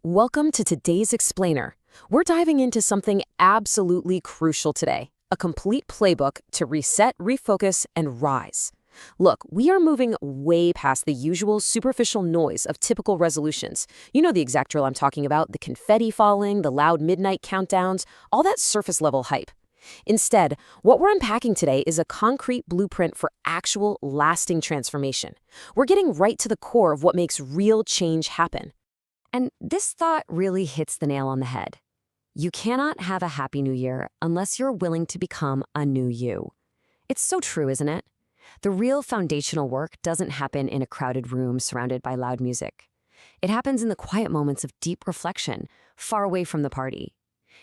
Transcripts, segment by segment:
Welcome to today's Explainer. We're diving into something absolutely crucial today, a complete playbook to reset, refocus, and rise. Look, we are moving way past the usual superficial noise of typical resolutions. You know the exact drill I'm talking about, the confetti falling, the loud midnight countdowns, all that surface-level hype. Instead, what we're unpacking today is a concrete blueprint for actual, lasting transformation. We're getting right to the core of what makes real change happen. And this thought really hits the nail on the head. You cannot have a happy new year unless you're willing to become a new you. It's so true, isn't it? The real foundational work doesn't happen in a crowded room surrounded by loud music. It happens in the quiet moments of deep reflection, far away from the party.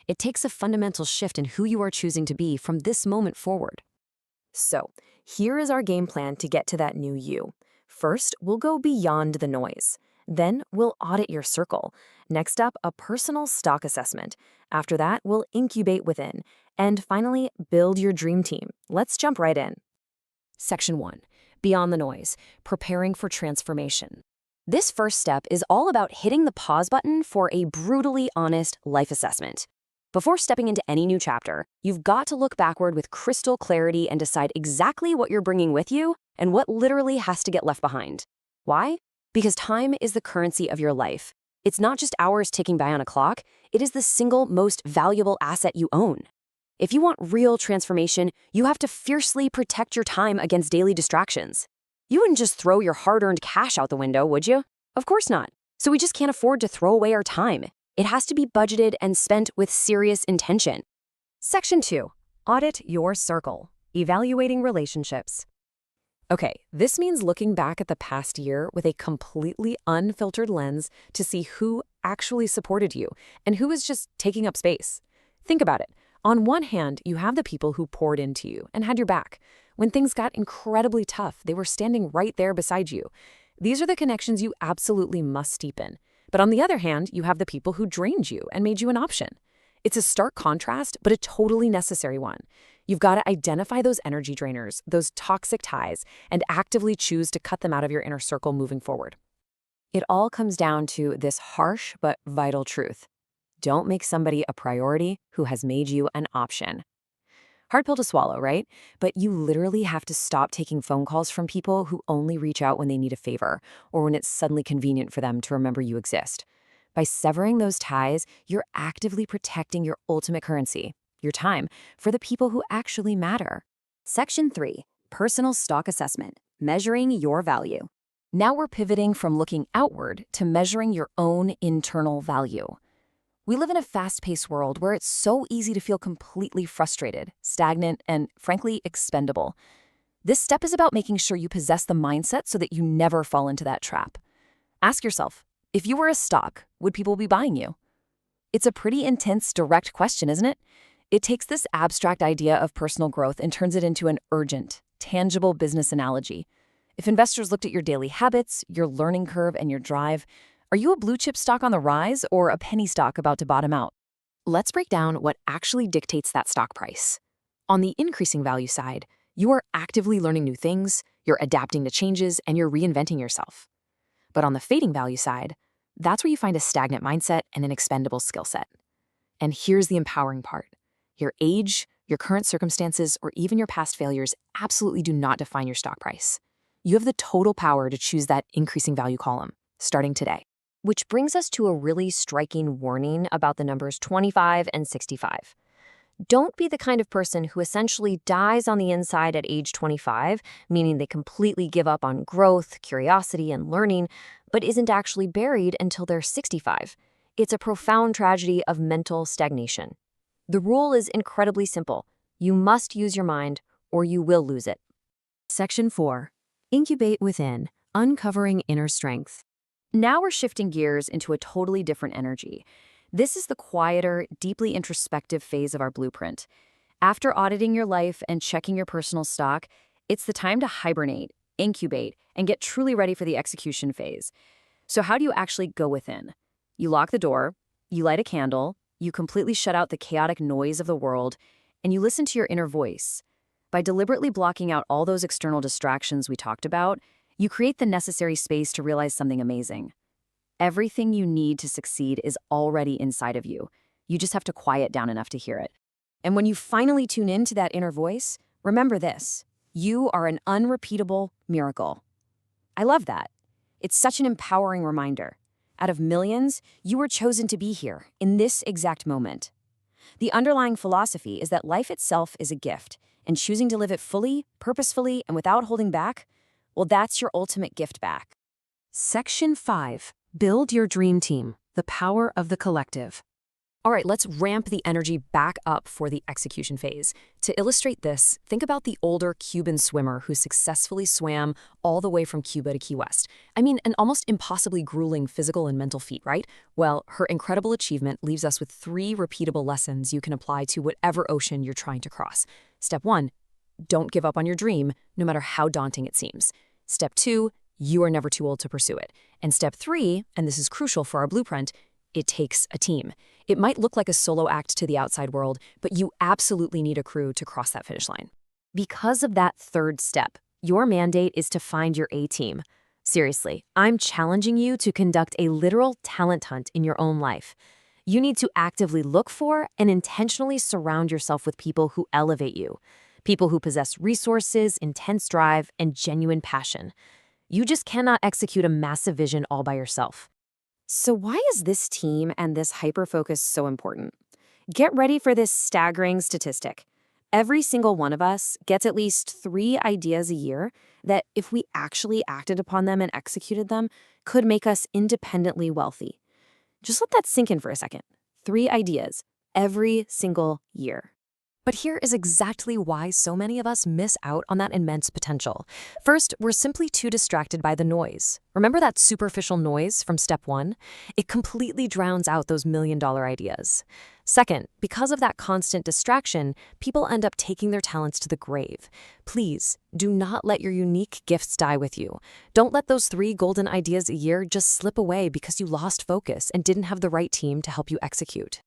It takes a fundamental shift in who you are choosing to be from this moment forward. So, here is our game plan to get to that new you. First, we'll go beyond the noise. Then, we'll audit your circle. Next up, a personal stock assessment. After that, we'll incubate within. And finally, build your dream team. Let's jump right in. Section 1. Beyond the noise, preparing for transformation. This first step is all about hitting the pause button for a brutally honest life assessment. Before stepping into any new chapter, you've got to look backward with crystal clarity and decide exactly what you're bringing with you and what literally has to get left behind. Why? Because time is the currency of your life. It's not just hours ticking by on a clock, it is the single most valuable asset you own. If you want real transformation, you have to fiercely protect your time against daily distractions. You wouldn't just throw your hard-earned cash out the window, would you? Of course not. So we just can't afford to throw away our time. It has to be budgeted and spent with serious intention. Section 2. Audit your circle. Evaluating relationships. Okay, this means looking back at the past year with a completely unfiltered lens to see who actually supported you and who is just taking up space. Think about it. On one hand, you have the people who poured into you and had your back. When things got incredibly tough, they were standing right there beside you. These are the connections you absolutely must deepen. But on the other hand, you have the people who drained you and made you an option. It's a stark contrast, but a totally necessary one. You've got to identify those energy drainers, those toxic ties, and actively choose to cut them out of your inner circle moving forward. It all comes down to this harsh but vital truth. Don't make somebody a priority who has made you an option. Hard pill to swallow, right? But you literally have to stop taking phone calls from people who only reach out when they need a favor or when it's suddenly convenient for them to remember you exist. By severing those ties, you're actively protecting your ultimate currency, your time, for the people who actually matter. Section 3. Personal stock assessment. Measuring your value. Now we're pivoting from looking outward to measuring your own internal value. We live in a fast-paced world where it's so easy to feel completely frustrated, stagnant, and frankly, expendable. This step is about making sure you possess the mindset so that you never fall into that trap. Ask yourself, if you were a stock, would people be buying you? It's a pretty intense, direct question, isn't it? It takes this abstract idea of personal growth and turns it into an urgent, tangible business analogy. If investors looked at your daily habits, your learning curve, and your drive, are you a blue-chip stock on the rise or a penny stock about to bottom out? Let's break down what actually dictates that stock price. On the increasing value side, you are actively learning new things, you're adapting to changes, and you're reinventing yourself. But on the fading value side, that's where you find a stagnant mindset and an expendable skill set. And here's the empowering part. Your age, your current circumstances, or even your past failures absolutely do not define your stock price. You have the total power to choose that increasing value column, starting today. Which brings us to a really striking warning about the numbers 25 and 65. Don't be the kind of person who essentially dies on the inside at age 25, meaning they completely give up on growth, curiosity, and learning, but isn't actually buried until they're 65. It's a profound tragedy of mental stagnation. The rule is incredibly simple. You must use your mind, or you will lose it. Section 4. Incubate within, uncovering inner strength. Now we're shifting gears into a totally different energy. This is the quieter, deeply introspective phase of our blueprint. After auditing your life and checking your personal stock, it's the time to hibernate, incubate, and get truly ready for the execution phase. So how do you actually go within? You lock the door, you light a candle, you completely shut out the chaotic noise of the world, and you listen to your inner voice. By deliberately blocking out all those external distractions we talked about, you create the necessary space to realize something amazing. Everything you need to succeed is already inside of you. You just have to quiet down enough to hear it. And when you finally tune into that inner voice, remember this: you are an unrepeatable miracle. I love that. It's such an empowering reminder. Out of millions, you were chosen to be here, in this exact moment. The underlying philosophy is that life itself is a gift, and choosing to live it fully, purposefully, and without holding back, well, that's your ultimate gift back. Section 5. Build your dream team. The power of the collective. All right, let's ramp the energy back up for the execution phase. To illustrate this, think about the older Cuban swimmer who successfully swam all the way from Cuba to Key West. I mean, an almost impossibly grueling physical and mental feat, right? Well, her incredible achievement leaves us with 3 repeatable lessons you can apply to whatever ocean you're trying to cross. Step 1, don't give up on your dream, no matter how daunting it seems. Step 2, you are never too old to pursue it. And step 3, and this is crucial for our blueprint, it takes a team. It might look like a solo act to the outside world, but you absolutely need a crew to cross that finish line. Because of that third step, your mandate is to find your A-team. Seriously, I'm challenging you to conduct a literal talent hunt in your own life. You need to actively look for and intentionally surround yourself with people who elevate you, people who possess resources, intense drive, and genuine passion. You just cannot execute a massive vision all by yourself. So why is this team and this hyper-focus so important? Get ready for this staggering statistic. Every single one of us gets at least 3 ideas a year that, if we actually acted upon them and executed them, could make us independently wealthy. Just let that sink in for a second. 3 ideas every single year. But here is exactly why so many of us miss out on that immense potential. First, we're simply too distracted by the noise. Remember that superficial noise from step 1? It completely drowns out those million-dollar ideas. Second, because of that constant distraction, people end up taking their talents to the grave. Please, do not let your unique gifts die with you. Don't let those 3 golden ideas a year just slip away because you lost focus and didn't have the right team to help you execute.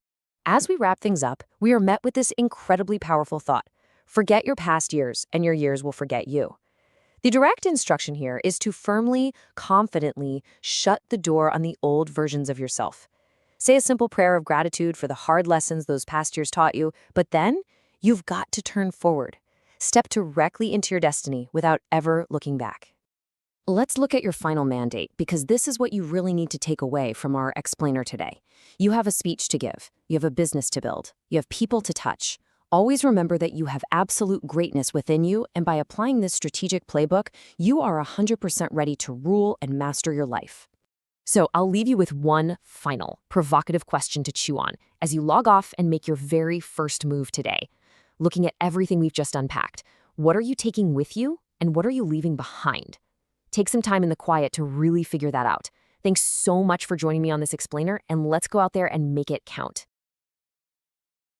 As we wrap things up, we are met with this incredibly powerful thought: forget your past years, and your years will forget you. The direct instruction here is to firmly, confidently shut the door on the old versions of yourself. Say a simple prayer of gratitude for the hard lessons those past years taught you, but then you've got to turn forward. Step directly into your destiny without ever looking back. Let's look at your final mandate, because this is what you really need to take away from our explainer today. You have a speech to give. You have a business to build. You have people to touch. Always remember that you have absolute greatness within you, and by applying this strategic playbook, you are 100% ready to rule and master your life. So I'll leave you with one final, provocative question to chew on as you log off and make your very first move today. Looking at everything we've just unpacked, what are you taking with you, and what are you leaving behind? Take some time in the quiet to really figure that out. Thanks so much for joining me on this explainer, and let's go out there and make it count.